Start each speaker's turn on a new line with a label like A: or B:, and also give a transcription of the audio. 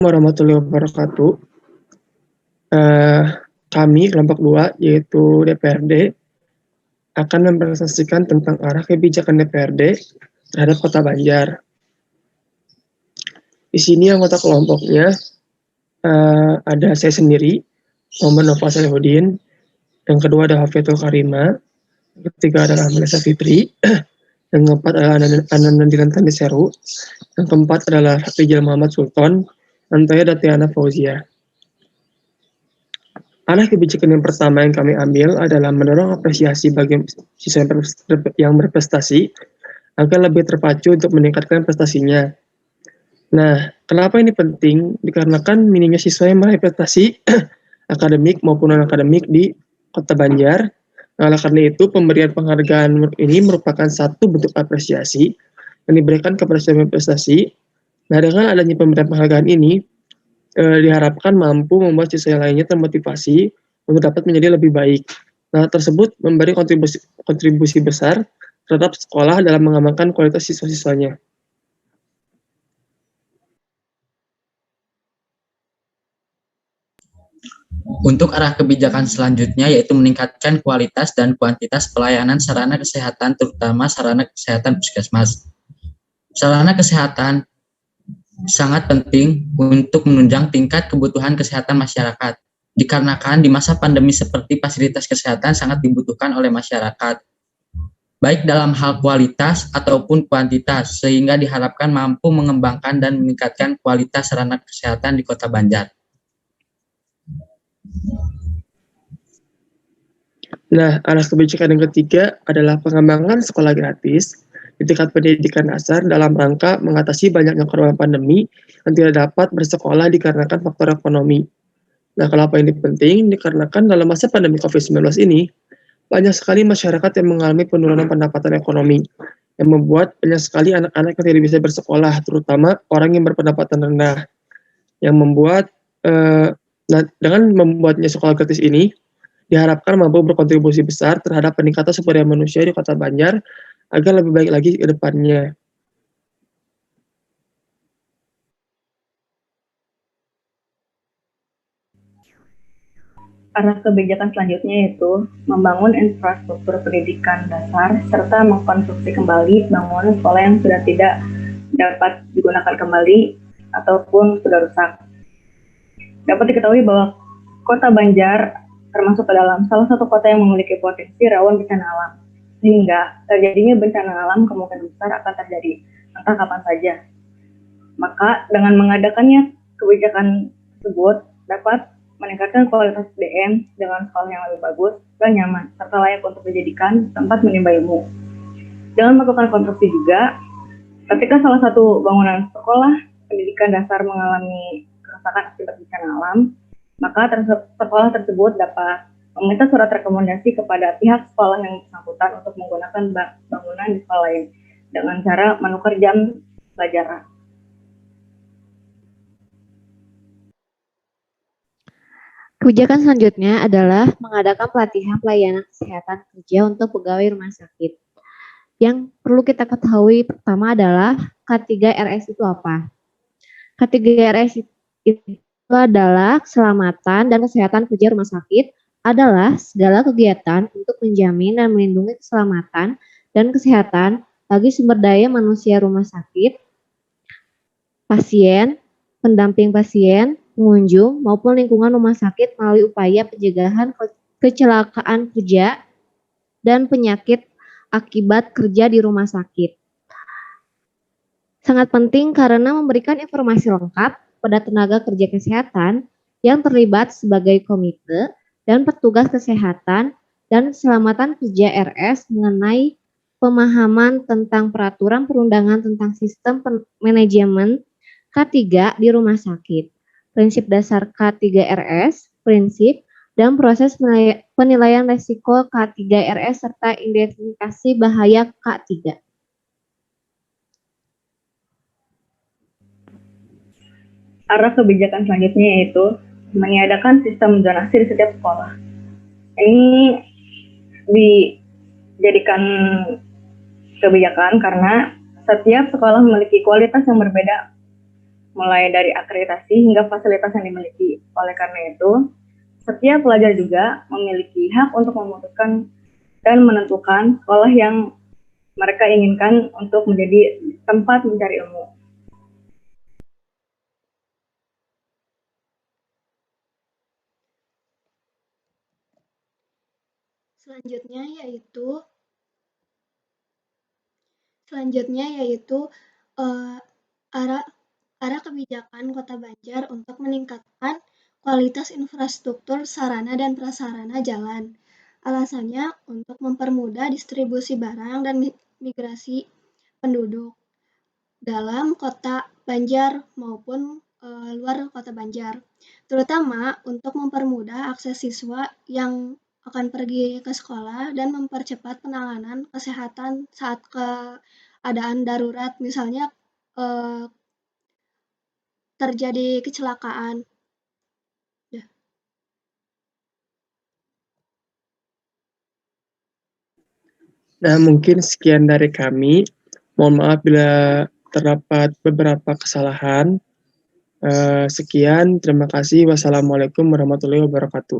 A: Warahmatullahi wabarakatuh. Kami kelompok 2 yaitu DPRD akan mempresentasikan tentang arah kebijakan DPRD terhadap Kota Banjar. Di sini anggota kelompoknya ada saya sendiri, Muhammad Nova Salihudin, yang kedua adalah Hafidhul Karima, yang ketiga adalah Melisa Fitri, yang keempat adalah Anandiran Taniseru, yang keempat adalah Rijal Muhammad Sultan, dan saya Datiana Fauzia. Arah kebijakan yang pertama yang kami ambil adalah mendorong apresiasi bagi siswa yang berprestasi agar lebih terpacu untuk meningkatkan prestasinya. Nah, kenapa ini penting? Dikarenakan minimnya siswa yang meraih prestasi akademik maupun non-akademik di Kota Banjar. Nah, oleh karena itu, pemberian penghargaan ini merupakan satu bentuk apresiasi yang diberikan kepada siswa yang berprestasi. Nah, dengan adanya pemberian penghargaan ini, diharapkan mampu membuat siswa lainnya termotivasi untuk dapat menjadi lebih baik. Nah, tersebut memberi kontribusi besar terhadap sekolah dalam mengembangkan kualitas siswa-siswanya.
B: Untuk arah kebijakan selanjutnya yaitu meningkatkan kualitas dan kuantitas pelayanan sarana kesehatan, terutama sarana kesehatan puskesmas. Sarana kesehatan sangat penting untuk menunjang tingkat kebutuhan kesehatan masyarakat, dikarenakan di masa pandemi seperti fasilitas kesehatan sangat dibutuhkan oleh masyarakat, baik dalam hal kualitas ataupun kuantitas, sehingga diharapkan mampu mengembangkan dan meningkatkan kualitas sarana kesehatan di Kota Banjar.
A: Nah, arah kebijakan yang ketiga adalah pengembangan sekolah gratis di tingkat pendidikan dasar dalam rangka mengatasi banyaknya korban pandemi yang tidak dapat bersekolah dikarenakan faktor ekonomi. Nah, kenapa ini penting? Dikarenakan dalam masa pandemi COVID-19 ini, banyak sekali masyarakat yang mengalami penurunan pendapatan ekonomi, yang membuat banyak sekali anak-anak yang tidak bisa bersekolah, terutama orang yang berpendapatan rendah, yang membuat, dengan membuatnya sekolah gratis ini, diharapkan mampu berkontribusi besar terhadap peningkatan sumber daya manusia di Kota Banjar agar lebih baik lagi ke depannya.
C: Arah kebijakan selanjutnya yaitu membangun infrastruktur pendidikan dasar serta mengkonstruksi kembali bangunan sekolah yang sudah tidak dapat digunakan kembali ataupun sudah rusak. Dapat diketahui bahwa Kota Banjar termasuk ke dalam salah satu kota yang memiliki potensi rawan bencana alam, sehingga terjadinya bencana alam kemungkinan besar akan terjadi entah kapan saja. Maka dengan mengadakannya kebijakan tersebut dapat meningkatkan kualitas SDM dengan sekolah yang lebih bagus dan nyaman, serta layak untuk dijadikan tempat menimba ilmu. Dengan melakukan konstruksi juga, ketika salah satu bangunan sekolah pendidikan dasar mengalami kerusakan akibat bencana alam, maka sekolah tersebut dapat meminta surat rekomendasi kepada pihak sekolah yang bersangkutan untuk menggunakan bangunan di sekolah lain dengan cara menukar jam pelajaran.
D: Kebijakan selanjutnya adalah mengadakan pelatihan pelayanan kesehatan kerja untuk pegawai rumah sakit. Yang perlu kita ketahui pertama adalah K3RS itu apa? K3RS itu adalah keselamatan dan kesehatan kerja rumah sakit adalah segala kegiatan untuk menjamin dan melindungi keselamatan dan kesehatan bagi sumber daya manusia rumah sakit, pasien, pendamping pasien, pengunjung, maupun lingkungan rumah sakit melalui upaya pencegahan kecelakaan kerja dan penyakit akibat kerja di rumah sakit. Sangat penting karena memberikan informasi lengkap pada tenaga kerja kesehatan yang terlibat sebagai komite dan petugas kesehatan dan keselamatan kerja RS mengenai pemahaman tentang peraturan perundangan tentang sistem manajemen K3 di rumah sakit, prinsip dasar K3RS, prinsip dan proses penilaian risiko K3RS serta identifikasi bahaya K3.
C: Arah kebijakan selanjutnya yaitu meniadakan sistem zonasi di setiap sekolah. Ini dijadikan kebijakan karena setiap sekolah memiliki kualitas yang berbeda mulai dari akreditasi hingga fasilitas yang dimiliki. Oleh karena itu, setiap pelajar juga memiliki hak untuk memutuskan dan menentukan sekolah yang mereka inginkan untuk menjadi tempat mencari ilmu.
E: Selanjutnya yaitu arah kebijakan Kota Banjar untuk meningkatkan kualitas infrastruktur sarana dan prasarana jalan. Alasannya untuk mempermudah distribusi barang dan migrasi penduduk dalam Kota Banjar maupun luar Kota Banjar, terutama untuk mempermudah akses siswa yang akan pergi ke sekolah dan mempercepat penanganan kesehatan saat keadaan darurat, misalnya terjadi kecelakaan.
A: Nah, mungkin sekian dari kami. Mohon maaf bila terdapat beberapa kesalahan. Sekian, terima kasih. Wassalamualaikum warahmatullahi wabarakatuh.